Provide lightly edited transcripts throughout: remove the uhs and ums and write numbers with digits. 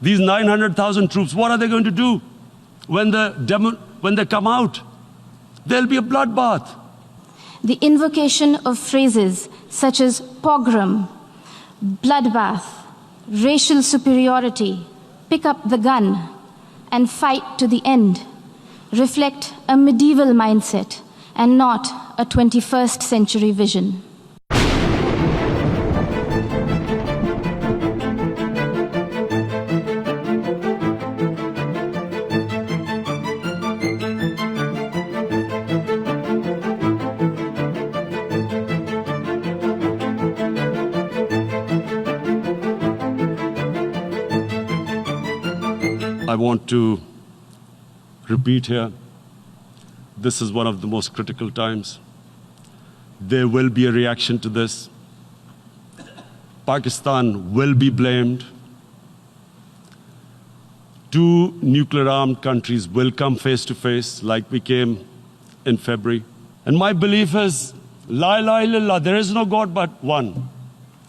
These 900,000 troops, what are they going to do when they come out? There'll be a bloodbath. The invocation of phrases such as pogrom, bloodbath, racial superiority, pick up the gun, and fight to the end reflect a medieval mindset and not a 21st century vision. I want to repeat here, this is one of the most critical times. There will be a reaction to this. Pakistan will be blamed. Two nuclear-armed countries will come face to face like we came in February. And my belief is, la ilaha illallah, there is no God but one.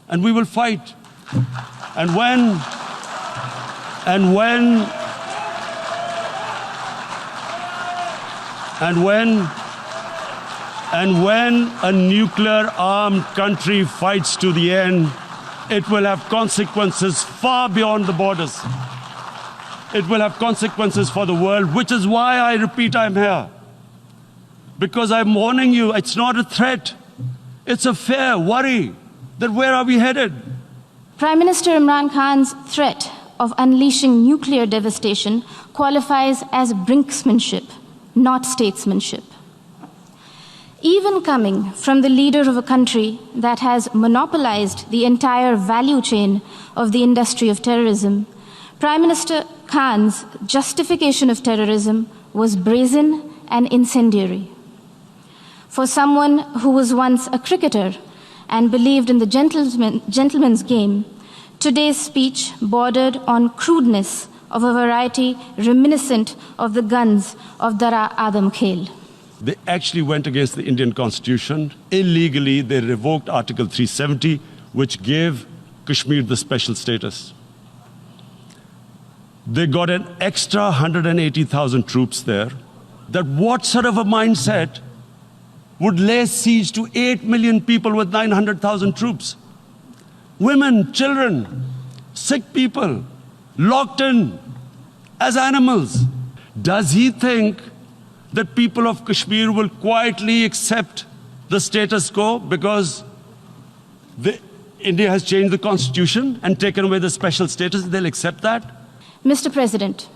And we will fight. And when a nuclear-armed country fights to the end, it will have consequences far beyond the borders. It will have consequences for the world, which is why I repeat I'm here. Because I'm warning you, it's not a threat. It's a fair worry that where are we headed? Prime Minister Imran Khan's threat of unleashing nuclear devastation qualifies as brinksmanship, not statesmanship. Even coming from the leader of a country that has monopolized the entire value chain of the industry of terrorism, Prime Minister Khan's justification of terrorism was brazen and incendiary. For someone who was once a cricketer and believed in the gentleman's game, today's speech bordered on crudeness of a variety reminiscent of the guns of Dara Adam Khel. They actually went against the Indian Constitution. Illegally, they revoked Article 370, which gave Kashmir the special status. They got an extra 180,000 troops there. That what sort of a mindset would lay siege to 8 million people with 900,000 troops? Women, children, sick people, locked in as animals. Does he think that people of Kashmir will quietly accept the status quo because India has changed the constitution and taken away the special status? They'll accept that? Mr. President,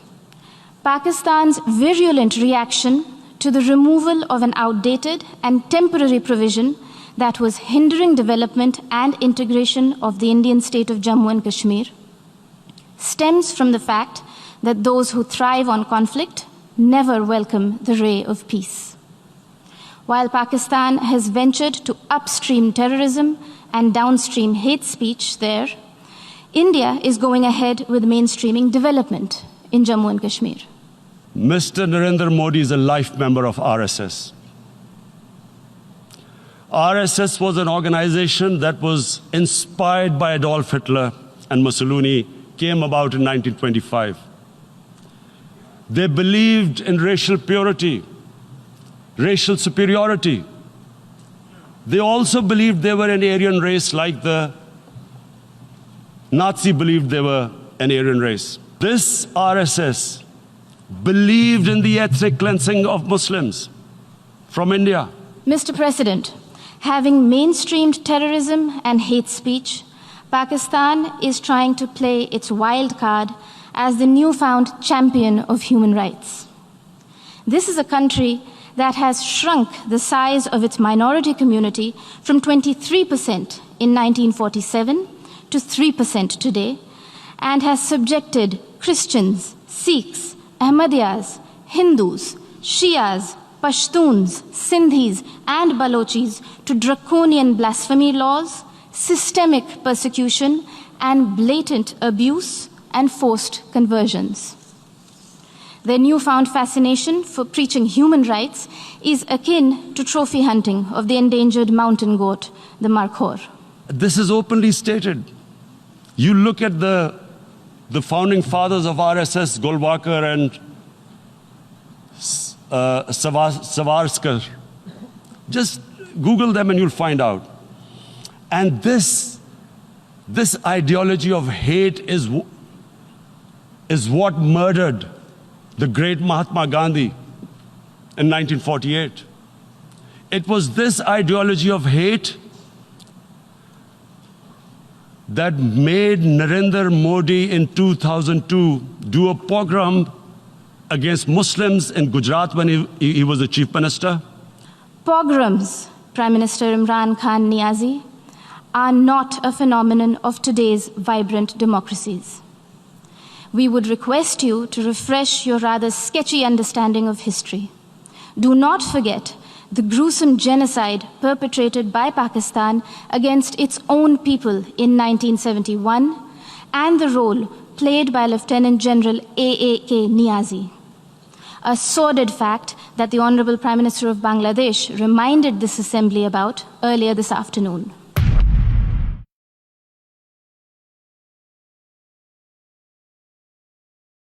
Pakistan's virulent reaction to the removal of an outdated and temporary provision that was hindering development and integration of the Indian state of Jammu and Kashmir stems from the fact that those who thrive on conflict never welcome the ray of peace. While Pakistan has ventured to upstream terrorism and downstream hate speech there, India is going ahead with mainstreaming development in Jammu and Kashmir. Mr. Narendra Modi is a life member of RSS. RSS was an organization that was inspired by Adolf Hitler and Mussolini, came about in 1925. They believed in racial purity, racial superiority. They also believed they were an Aryan race like the Nazi believed they were an Aryan race. This RSS believed in the ethnic cleansing of Muslims from India. Mr. President, having mainstreamed terrorism and hate speech, Pakistan is trying to play its wild card as the newfound champion of human rights. This is a country that has shrunk the size of its minority community from 23% in 1947 to 3% today, and has subjected Christians, Sikhs, Ahmadiyas, Hindus, Shias, Pashtuns, Sindhis, and Balochis to draconian blasphemy laws, systemic persecution, and blatant abuse and forced conversions. Their newfound fascination for preaching human rights is akin to trophy hunting of the endangered mountain goat, the markhor. This is openly stated. You look at the the founding fathers of RSS, Golwalkar and Savarkar. Just Google them and you'll find out. And this ideology of hate is what murdered the great Mahatma Gandhi in 1948. It was this ideology of hate that made Narendra Modi in 2002 do a pogrom against Muslims in Gujarat when he was the chief minister. Pogroms, Prime Minister Imran Khan Niazi, are not a phenomenon of today's vibrant democracies. We would request you to refresh your rather sketchy understanding of history. Do not forget the gruesome genocide perpetrated by Pakistan against its own people in 1971 and the role played by Lieutenant General A.A.K. Niazi. A sordid fact that the Honorable Prime Minister of Bangladesh reminded this assembly about earlier this afternoon.